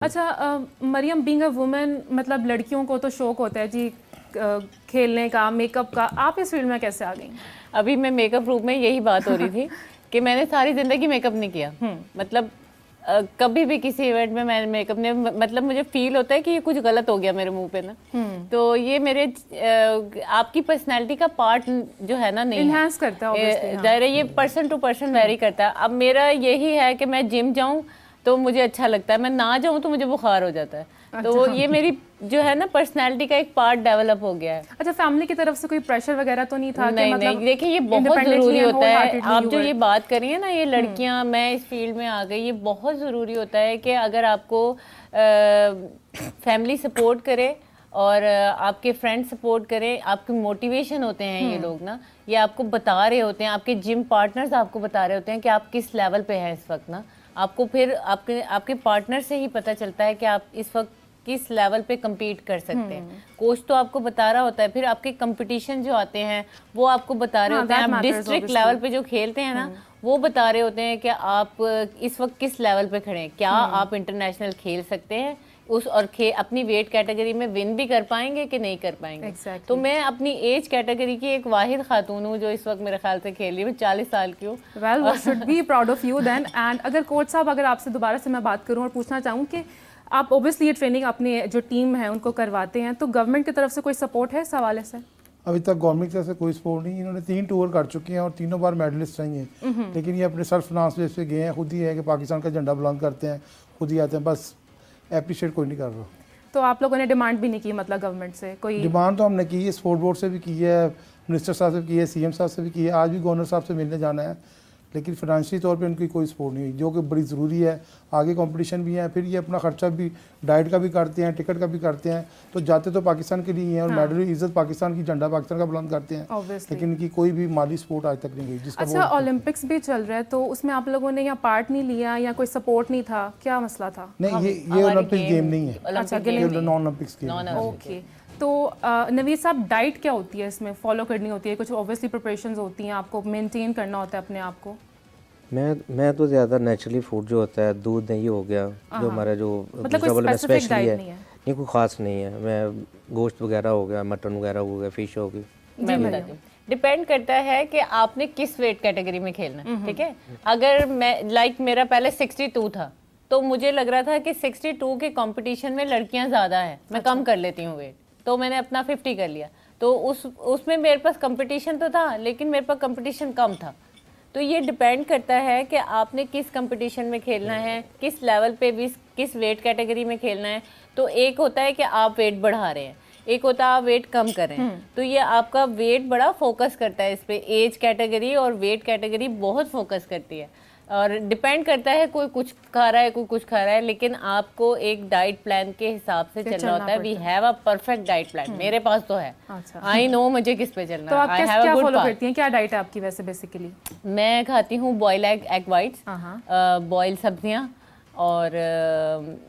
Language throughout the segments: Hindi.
अच्छा मरियम, बीइंग अ वुमेन, मतलब लड़कियों को तो शौक होता है जी खेलने का, मेकअप का। आप इस फील्ड में कैसे आ गई? अभी मैं मेकअप रूम में यही बात हो रही थी कि मैंने सारी ज़िंदगी मेकअप नहीं किया। मतलब कभी भी किसी इवेंट में मैंने मेकअप नहीं, मतलब मुझे फील होता है कि ये कुछ गलत हो गया मेरे मुंह पे ना। तो ये मेरे आपकी पर्सनैलिटी का पार्ट जो है ना, नहीं इन्हांस करता है ज़ाहिर है, ये पर्सन टू पर्सन वेरी करता है। अब मेरा यही है कि मैं जिम जाऊँ तो मुझे अच्छा लगता है, मैं ना जाऊँ तो मुझे बुखार हो जाता है। तो ये मेरी जो है ना पर्सनैलिटी का एक पार्ट डेवलप हो गया है। अच्छा, फैमिली की तरफ से कोई प्रेशर वगैरह तो नहीं था? नहीं, मतलब नहीं, देखिए ये बहुत ज़रूरी होता है। आप जो ये बात कर रही है ना, ये लड़कियां, मैं इस फील्ड में आ गई, ये बहुत ज़रूरी होता है कि अगर आपको फैमिली सपोर्ट करे और आपके फ्रेंड सपोर्ट करें, आपके मोटिवेशन होते हैं ये लोग ना, ये आपको बता रहे होते हैं, आपके जिम पार्टनर्स आपको बता रहे होते हैं कि आप किस लेवल पे हैं इस वक्त ना। आपको फिर आपके पार्टनर से ही पता चलता है कि आप इस वक्त किस लेवल पे compete कर सकते हैं। कोच तो आपको बता रहा होता है, फिर आपके कंपटीशन जो आते हैं वो आपको बता रहे होते हैं। आप डिस्ट्रिक्ट लेवल पे जो खेलते हैं ना, वो बता रहे होते हैं कि आप इस वक्त किस लेवल पे खड़े हैं, क्या आप इंटरनेशनल खेल सकते हैं उस और अपनी वेट कैटेगरी में विन भी कर पाएंगे कि नहीं कर पाएंगे। तो मैं अपनी एज कैटेगरी की एक वाहिद खातून हूँ जो इस वक्त मेरे ख्याल से खेल रही है। मैं 40 साल की हूँ। Well, we should be proud of you then. And अगर कोच साहब, अगर आपसे दोबारा से मैं बात करूँ और पूछना चाहूँ कि आप ओबियसली ये ट्रेनिंग अपने जो टीम है उनको करवाते हैं, तो गवर्नमेंट की तरफ से कोई सपोर्ट है इस हवाले से? अभी तक गवर्नमेंट की तरफ से कोई सपोर्ट नहीं। इन्होंने 3 टूर कर चुके हैं और तीनों बार मेडलिस्ट रही हैं, लेकिन ये अपने सेल्फ फाइनेंस बेस पे गए हैं। खुद ही है कि पाकिस्तान का झंडा बुलंद करते हैं, खुद ही आते हैं, बस अप्रिशिएट कोई नहीं कर रहा। तो आप लोगों ने डिमांड भी नहीं की मतलब गवर्नमेंट से कोई? डिमांड तो हमने की है, स्पोर्ट बोर्ड से भी की है, मिनिस्टर साहब से भी की है, सीएम साहब से भी की है, आज भी गवर्नर साहब से मिलने जाना है, लेकिन फाइनेंशियली तौर पे उनकी कोई सपोर्ट नहीं हुई, जो कि बड़ी ज़रूरी है। आगे कंपटीशन भी है, फिर ये अपना खर्चा भी डाइट का भी करते हैं, टिकट का भी करते हैं, तो जाते तो पाकिस्तान के लिए हैं और मेडल इज्जत पाकिस्तान की, झंडा पाकिस्तान का बुलंद करते हैं, लेकिन इनकी कोई भी माली सपोर्ट आज तक नहीं हुई। जिसका अच्छा, ओलंपिक्स भी चल रहा है तो उसमें आप लोगों ने यहाँ पार्ट नहीं लिया या कोई सपोर्ट नहीं था, क्या मसला था? नहीं, ये ओलंपिक गेम नहीं है। अच्छा, नॉन ओलंपिक्स गेम। ओके। तो नवीद साहब, डाइट क्या होती है इसमें फॉलो करनी होती है? कुछ ऑब्वियसली प्रिपरेशंस होती हैं, आपको मेंटेन करना होता है अपने आप को? मैं तो ज़्यादा नेचुरली फूड जो होता है, दूध दही हो गया, जो हमारा जो मतलब कोई स्पेसिफिक डाइट नहीं है? नहीं, कोई ख़ास नहीं है। मैं गोश्त वगैरह हो गया, मटन वगैरह हो गया, फिश होगी। मैं बताती हूँ, डिपेंड करता है कि आपने किस वेट कैटेगरी में खेलना है। ठीक है, अगर मैं मेरा पहले 62 था, तो मुझे लग रहा था कि 62 के कंपटीशन में लड़कियां ज़्यादा हैं, मैं कम कर लेती हूँ वेट, तो मैंने अपना 50 कर लिया। तो उसमें मेरे पास कंपटीशन तो था, लेकिन मेरे पास कंपटीशन कम था। तो ये डिपेंड करता है कि आपने किस कंपटीशन में खेलना है, किस लेवल पे भी, किस वेट कैटेगरी में खेलना है। तो एक होता है कि आप वेट बढ़ा रहे हैं, एक होता है आप वेट कम कर रहे हैं। तो ये आपका वेट बड़ा फोकस करता है इस पे। एज कैटेगरी और वेट कैटेगरी बहुत फोकस करती है और डिपेंड करता है, कोई कुछ खा रहा है, कोई कुछ खा रहा है, लेकिन आपको एक डाइट प्लान के हिसाब से चलना होता है। We have a perfect diet plan, मेरे पास तो है। आई नो मुझे किस पे चलना है। तो आप क्या फॉलो करती हैं? क्या डाइट है आपकी वैसे बेसिकली? मैं खाती हूँ बॉयल एग वाइट्स, बॉयल सब्जियाँ और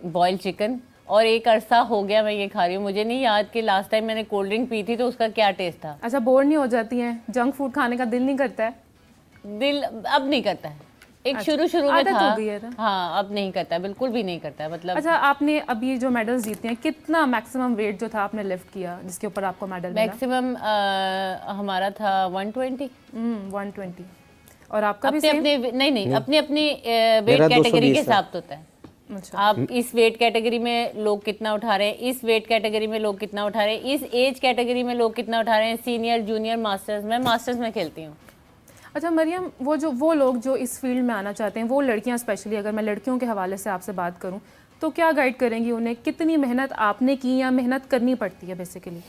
बॉयल चिकन, और एक अरसा हो गया मैं ये खा रही हूँ। मुझे नहीं याद कि लास्ट टाइम मैंने कोल्ड ड्रिंक पी थी तो उसका क्या टेस्ट था। अच्छा, बोर नहीं हो जाती हैं? जंक फूड खाने का दिल नहीं करता है? दिल अब नहीं करता है, एक शुरू में था। हाँ, अब नहीं करता है, बिल्कुल भी नहीं करता है। मतलब अच्छा, आपने अभी जो मेडल्स जीते हैं, कितना मैक्सिमम वेट जो था आपने लिफ्ट किया जिसके ऊपर आपको मेडल मिला? मैक्सिमम हमारा था 120। 120। और आपका भी अपने नहीं, अपनी वेट कैटेगरी के हिसाब से होता है। अच्छा। आप इस वेट कैटेगरी में लोग कितना उठा रहे हैं, इस वेट कैटेगरी में लोग कितना उठा रहे हैं, इस एज कैटेगरी में लोग कितना उठा रहे हैं, सीनियर, जूनियर, मास्टर्स। मैं मास्टर्स में खेलती हूँ। अच्छा मरियम, वो लोग जो इस फील्ड में आना चाहते हैं, वो लड़कियां स्पेशली, अगर मैं लड़कियों के हवाले से आपसे बात करूं, तो क्या गाइड करेंगी उन्हें? कितनी मेहनत आपने की या मेहनत करनी पड़ती है बेसिकली?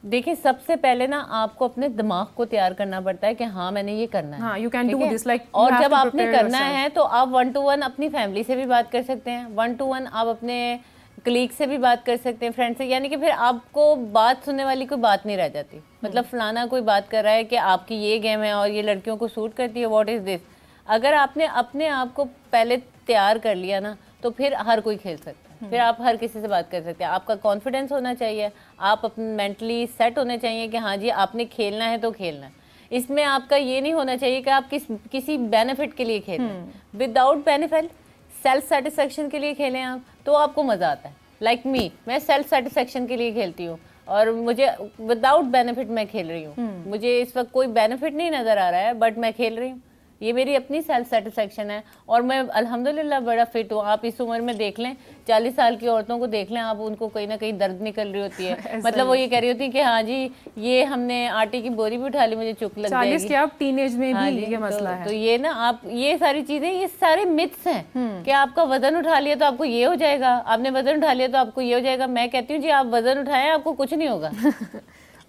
देखिए, सबसे पहले ना आपको अपने दिमाग को तैयार करना पड़ता है कि हाँ मैंने ये करना है। हाँ, you can do this, like, और जब आपने करना है तो आप 1 to 1 अपनी फैमिली से भी बात कर सकते हैं, 1 to 1 आप अपने कलीग से भी बात कर सकते हैं, फ्रेंड से, यानी कि फिर आपको बात सुनने वाली कोई बात नहीं रह जाती। मतलब फलाना कोई बात कर रहा है कि आपकी ये गेम है और ये लड़कियों को सूट करती है, व्हाट इज़ दिस। अगर आपने अपने आप को पहले तैयार कर लिया ना, तो फिर हर कोई खेल सकता है, फिर आप हर किसी से बात कर सकते हैं। आपका कॉन्फिडेंस होना चाहिए, आप अपने मेंटली सेट होने चाहिए कि हाँ जी आपने खेलना है तो खेलना है। इसमें आपका ये नहीं होना चाहिए कि आप किसी बेनिफिट के लिए खेलें। विदाउट बेनिफिट, सेल्फ सेटिस्फेक्शन के लिए खेलें आप, तो आपको मज़ा आता है। लाइक मी, मैं सेल्फ सेटिस्फेक्शन के लिए खेलती हूँ और मुझे विदाउट बेनिफिट मैं खेल रही हूँ। मुझे इस वक्त कोई बेनिफिट नहीं नज़र आ रहा है, बट मैं खेल रही हूँ। ये मेरी अपनी सेल्फ सेटिस्फेक्शन है और मैं अल्हम्दुलिल्लाह बड़ा फिट हूँ। आप इस उम्र में देख लें, 40 साल की औरतों को देख लें आप, उनको कहीं ना कहीं दर्द निकल रही होती है। मतलब वो ये कह रही होती है कि हाँ जी, ये हमने आटे की बोरी भी उठा ली, मुझे चुक लग 40 जाएगी। के आप टीनेज में हाँ भी जी, ये मसला है। तो ये ना, आप ये सारी चीजें, ये सारे मिथ्स हैं कि आपका वजन उठा लिया तो आपको ये हो जाएगा, आपने वजन उठा लिया तो आपको ये हो जाएगा। मैं कहती हूँ जी, आप वजन उठाएं, आपको कुछ नहीं होगा।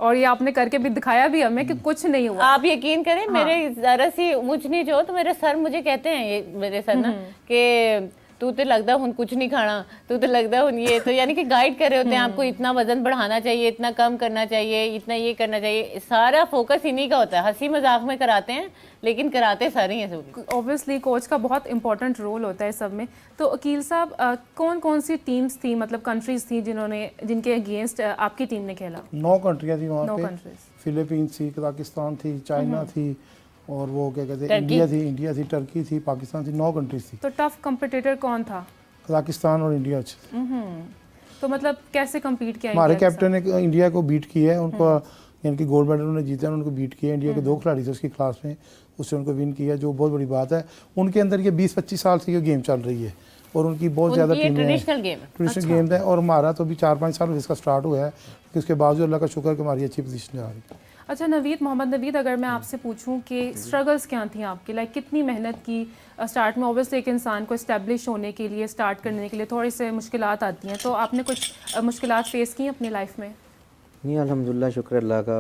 और ये आपने करके भी दिखाया भी हमें कि कुछ नहीं हुआ। आप यकीन करें, मेरे जरा सी ऊंच नीच हो तो मेरे सर मुझे कहते हैं, ये मेरे सर ना, कि तू तो लगता हुन कुछ नहीं खाना, तू तो लगता हुन ये, तो यानी कि गाइड कर रहे होते हैं आपको, इतना वजन बढ़ाना चाहिए, इतना कम करना चाहिए, इतना ये करना चाहिए। सारा फोकस इन्हीं का होता है। हंसी मजाक में कराते हैं लेकिन कराते सारे हैं सब। ऑब्वियसली कोच का बहुत इंपॉर्टेंट रोल होता है सब में। तो अकील साहब, कौन कौन सी टीम्स थी, मतलब कंट्रीज थी जिनके अगेंस्ट आपकी टीम ने खेला? 9 कंट्रियाँ थी वहाँ 9 पे। कंट्रीज। फिलीपींस थी, कजाकिस्तान थी, चाइना थी, और वो क्या कहते हैं, इंडिया थी, टर्की थी, पाकिस्तान थी। 9 कंट्रीज थी। तो टफ कंपटीटर कौन था? कजाकिस्तान और इंडिया अच्छे थे। तो मतलब कैसे कम्पीट किया हमारे इंडिया के कैप्टन ने इंडिया को बीट किया है, उनको यानी कि गोल्ड मेडल उन्होंने जीता है, उनको बीट किया है। इंडिया के 2 खिलाड़ी थे उसकी क्लास में, उससे उनको विन किया, जो बहुत बड़ी बात है। उनके अंदर ये 20-25 साल से ये गेम चल रही है और उनकी बहुत ज़्यादा टीमें हैं। ट्रेडिशनल गेम है, ट्रेडिशनल गेम है। और हमारा तो अभी 4-5 साल इसका स्टार्ट हुआ है, कि उसके बावजूद अल्लाह का शुक्र है कि हमारी अच्छी पोजीशन जा रही है। अच्छा नवीद, मोहम्मद नवीद, अगर मैं आपसे पूछूं कि स्ट्रगल्स क्या थी आपकी, लाइक कितनी मेहनत की स्टार्ट में? ऑब्वियसली एक इंसान को इस्टेब्लिश होने के लिए, स्टार्ट करने के लिए थोड़ी से मुश्किलात आती हैं, तो आपने कुछ मुश्किलात फेस की अपनी लाइफ में? नहीं, अल्हम्दुलिल्लाह, शुक्र अल्लाह का।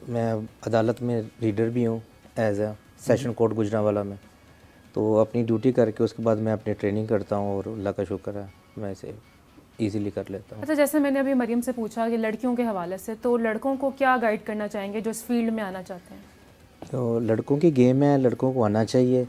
मैं अदालत में रीडर भी हूँ as a session court Gujranwala में। तो अपनी ड्यूटी करके उसके बाद मैं अपनी ट्रेनिंग करता हूँ और अल्लाह का शुक्र है मैं इसे ईज़िली कर लेता हूँ। अच्छा, जैसे मैंने अभी मरियम से पूछा कि लड़कियों के हवाले से, तो लड़कों को क्या गाइड करना चाहेंगे जो इस फील्ड में आना चाहते हैं? तो लड़कों की गेम है, लड़कों को आना चाहिए,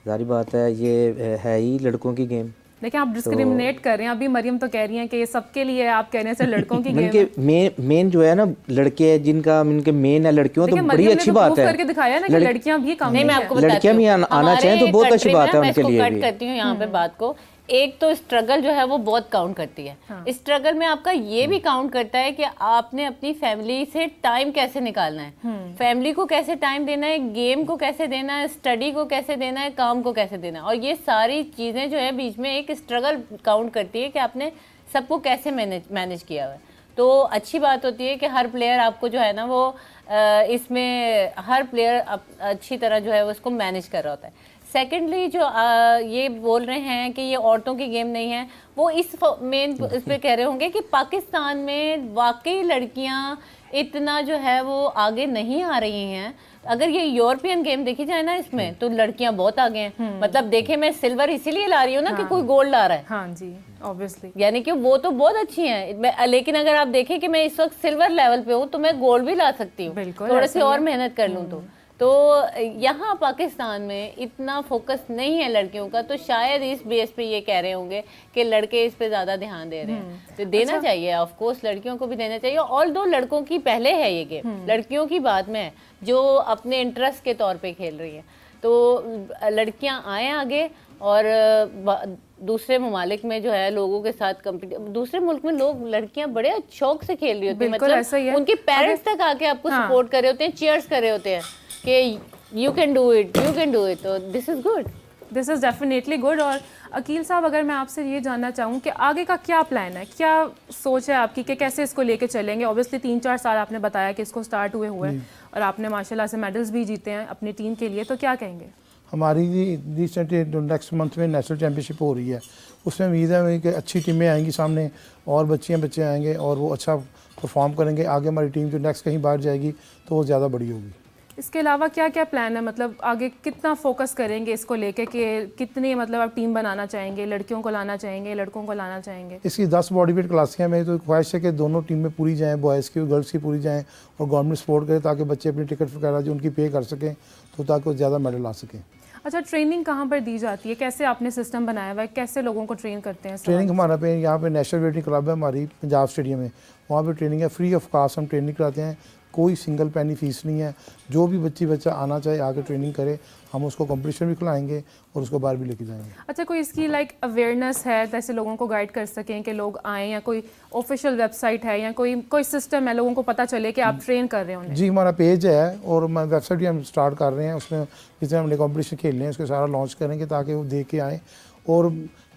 जारी बात है, ये है ही लड़कों की गेम। देखिए, आप डिस्क्रिमिनेट कर रहे हैं। अभी मरियम तो कह रही हैं कि ये सबके लिए है, आप कह रहे हैं सर लड़कों की गेम है। मेन जो है ना, लड़के जिनका इनके मेन है, लड़कियों तो बड़ी अच्छी बात है। करके दिखाया ना कि लड़कियां भी काम नहीं, मैं आपको बताती लड़कियां भी आना चाहिए तो बहुत अच्छी बात है उनके लिए भी। कट करती हूँ यहाँ पे बात को। एक तो स्ट्रगल जो है वो बहुत काउंट करती है। स्ट्रगल में आपका ये भी काउंट करता है कि आपने अपनी फैमिली से टाइम कैसे निकालना है, फैमिली को कैसे टाइम देना है, गेम को कैसे देना है, स्टडी को कैसे देना है, काम को कैसे देना है। और ये सारी चीज़ें जो है बीच में एक स्ट्रगल काउंट करती है कि आपने सबको कैसे मैनेज किया हुआ है। तो अच्छी बात होती है कि हर प्लेयर आपको जो है ना वो इसमें हर प्लेयर अच्छी तरह जो है वो उसको मैनेज कर रहा होता है। सेकेंडली जो ये बोल रहे हैं कि ये औरतों की गेम नहीं है, वो इस मेन इस पे कह रहे होंगे कि पाकिस्तान में वाकई लड़कियां इतना जो है वो आगे नहीं आ रही हैं। अगर ये यूरोपियन गेम देखी जाए ना, इसमें तो लड़कियां बहुत आगे हैं। मतलब देखे, मैं सिल्वर इसीलिए ला रही हूँ ना कि कोई गोल्ड ला रहा है। हाँ जी, ऑब्वियसली, यानी कि वो तो बहुत अच्छी हैं। लेकिन अगर आप देखें कि मैं इस वक्त सिल्वर लेवल पे हूँ तो मैं गोल्ड भी ला सकती हूँ, थोड़ी सी और मेहनत कर लूँ तो यहाँ पाकिस्तान में इतना फोकस नहीं है लड़कियों का। तो शायद इस बेस पे ये कह रहे होंगे कि लड़के इस पे ज़्यादा ध्यान दे रहे हैं। तो देना चाहिए, ऑफ कोर्स लड़कियों को भी देना चाहिए। और दो लड़कों की पहले है ये गेम, लड़कियों की बाद में है जो अपने इंटरेस्ट के तौर पे खेल रही हैं। तो लड़कियाँ आए आगे और दूसरे ममालिक में जो है लोगों के साथ दूसरे मुल्क में लोग लड़कियां बड़े शौक से खेल रही होती हैं। मतलब उनके पेरेंट्स तक आके आपको सपोर्ट कर रहे होते हैं, चीयर्स कर रहे होते हैं कि you can do it, you can do it. तो this is good, this is definitely good. और अकील साहब, अगर मैं आपसे ये जानना चाहूँ कि आगे का क्या प्लान है, क्या सोच है आपकी कि कैसे इसको लेके चलेंगे? ऑब्वियसली 3-4 साल आपने बताया कि इसको स्टार्ट हुए और आपने माशाल्लाह से मेडल्स भी जीते हैं अपनी टीम के लिए, तो क्या कहेंगे? हमारी रिसेंटली नेक्स्ट मंथ में नेशनल चैम्पियनशिप हो रही है, उसमें उम्मीद है कि अच्छी टीमें आएंगी सामने और बच्चे आएंगे और वो अच्छा परफॉर्म करेंगे। आगे हमारी टीम जो नेक्स्ट कहीं बाहर जाएगी तो वो ज़्यादा बड़ी होगी। इसके अलावा क्या क्या प्लान है, मतलब आगे कितना फोकस करेंगे इसको लेके कि कितनी मतलब आप टीम बनाना चाहेंगे, लड़कियों को लाना चाहेंगे, लड़कों को लाना चाहेंगे? इसकी 10 बॉडी वेट क्लासें हैं। मेरी तो ख्वाहिश है कि दोनों टीम में पूरी जाएँ, बॉयज़ की और गर्ल्स की पूरी जाएँ, और गवर्नमेंट सपोर्ट करे ताकि बच्चे अपनी टिकट वगैरह जो उनकी पे कर सकें, तो ताकि वो ज़्यादा मेडल ला सकें। अच्छा, ट्रेनिंग कहाँ पर दी जाती है, कैसे आपने सिस्टम बनाया हुआ है, कैसे लोगों को ट्रेन करते हैं? ट्रेनिंग हमारा यहाँ पे नेशनल वेटिंग क्लब है हमारी पंजाब स्टेडियम में, वहाँ पे ट्रेनिंग है, फ्री ऑफ कास्ट हम ट्रेनिंग कराते हैं। कोई सिंगल पैनी फीस नहीं है। जो भी बच्चा आना चाहे आके ट्रेनिंग करे, हम उसको कंपटीशन भी खिलाएंगे और उसको बाहर भी लेके जाएंगे। अच्छा, कोई इसकी लाइक अवेयरनेस है जैसे लोगों को गाइड कर सकें कि लोग आएँ, या कोई ऑफिशियल वेबसाइट है या कोई सिस्टम है लोगों को पता चले कि आप ट्रेन कर रहे हो उन्हें? जी, हमारा पेज है और वेबसाइट भी हम स्टार्ट कर रहे हैं। उसमें जिसमें हमने कंपटीशन खेलने हैं उसके सारा लॉन्च करेंगे ताकि वो देख के आएँ। और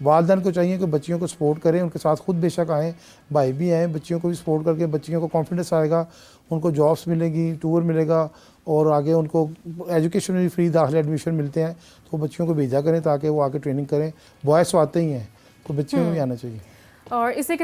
वालिदैन को चाहिए कि बच्चियों को सपोर्ट करें, उनके साथ खुद बेशक आएँ, भाई भी आएँ, बच्चियों को भी सपोर्ट करके बच्चियों को कॉन्फिडेंस आएगा, उनको जॉब्स मिलेगी, टूर मिलेगा और आगे उनको एजुकेशन में भी फ्री दाखिले एडमिशन मिलते हैं। तो बच्चियों को भेजा करें ताकि वो आके ट्रेनिंग करें। बॉयज़ तो आते ही हैं, तो बच्चियों को भी आना चाहिए। और इसी के